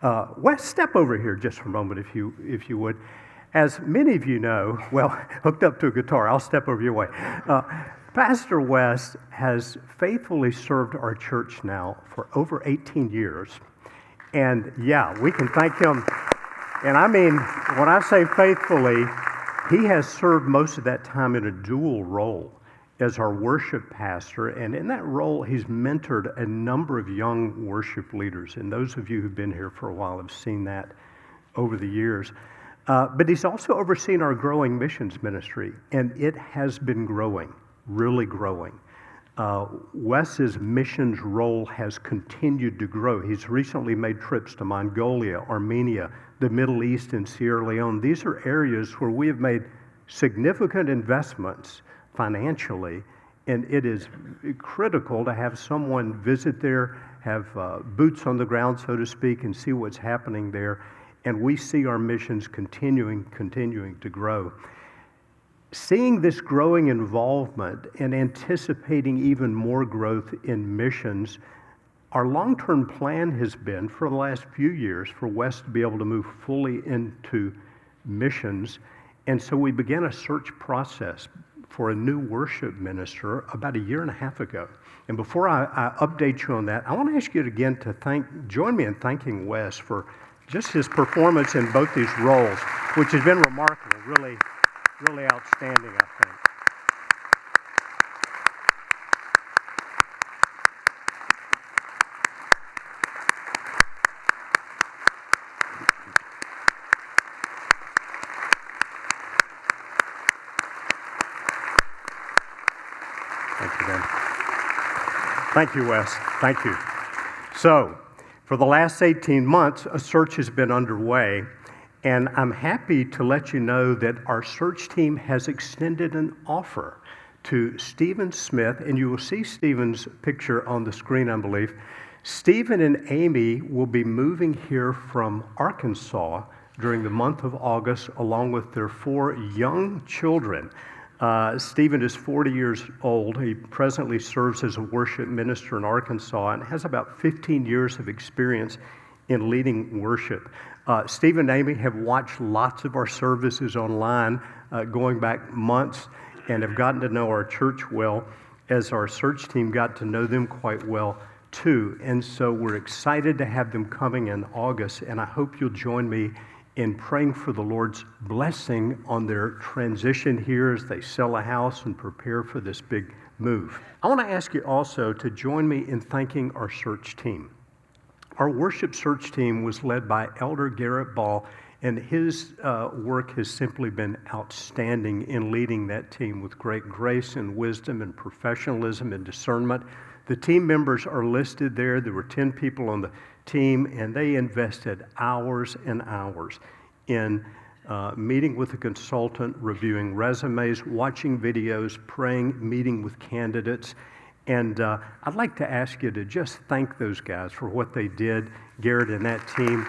Wes, step over here just for a moment, if you would. As many of you know, well, hooked up to a guitar, I'll step over your way. Pastor Wes has faithfully served our church now for over 18 years. And yeah, we can thank him. And I mean, when I say faithfully, he has served most of that time in a dual role as our worship pastor. And in that role, he's mentored a number of young worship leaders. And those of you who've been here for a while have seen that over the years. But he's also overseen our growing missions ministry, and it has been growing, really growing. Wes's missions role has continued to grow. He's recently made trips to Mongolia, Armenia, the Middle East, and Sierra Leone. These are areas where we have made significant investments financially, and it is critical to have someone visit there, have boots on the ground, so to speak, and see what's happening there. And we see our missions continuing to grow. Seeing this growing involvement and anticipating even more growth in missions, our long-term plan has been for the last few years for Wes to be able to move fully into missions. And so we began a search process for a new worship minister about a year and a half ago. And before I update you on that, I want to ask you again to join me in thanking Wes for just his performance in both these roles, which has been remarkable, really outstanding, I think. Thank you, Ben. Thank you, Wes. Thank you. So, for the last 18 months, a search has been underway, and I'm happy to let you know that our search team has extended an offer to Stephen Smith, and you will see Stephen's picture on the screen, I believe. Stephen and Amy will be moving here from Arkansas during the month of August, along with their 4 young children. Stephen is 40 years old. He presently serves as a worship minister in Arkansas and has about 15 years of experience in leading worship. Stephen and Amy have watched lots of our services online going back months and have gotten to know our church well, as our search team got to know them quite well too. And so we're excited to have them coming in August, and I hope you'll join me in praying for the Lord's blessing on their transition here as they sell a house and prepare for this big move. I want to ask you also to join me in thanking our search team. Our worship search team was led by Elder Garrett Ball, and his work has simply been outstanding in leading that team with great grace and wisdom and professionalism and discernment. The team members are listed there. There were 10 people on the team, and they invested hours and hours in meeting with a consultant, reviewing resumes, watching videos, praying, meeting with candidates. And I'd like to ask you to just thank those guys for what they did, Garrett and that team.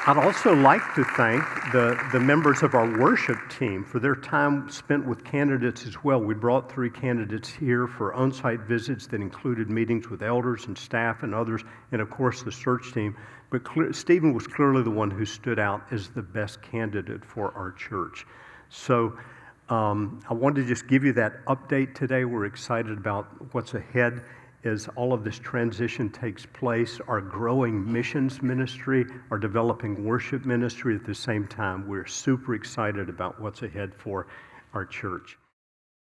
I'd also like to thank the members of our worship team for their time spent with candidates as well. We brought 3 candidates here for on-site visits that included meetings with elders and staff and others, and of course the search team. But Stephen was clearly the one who stood out as the best candidate for our church. So I wanted to just give you that update today. We're excited about what's ahead as all of this transition takes place. Our growing missions ministry, our developing worship ministry at the same time. We're super excited about what's ahead for our church.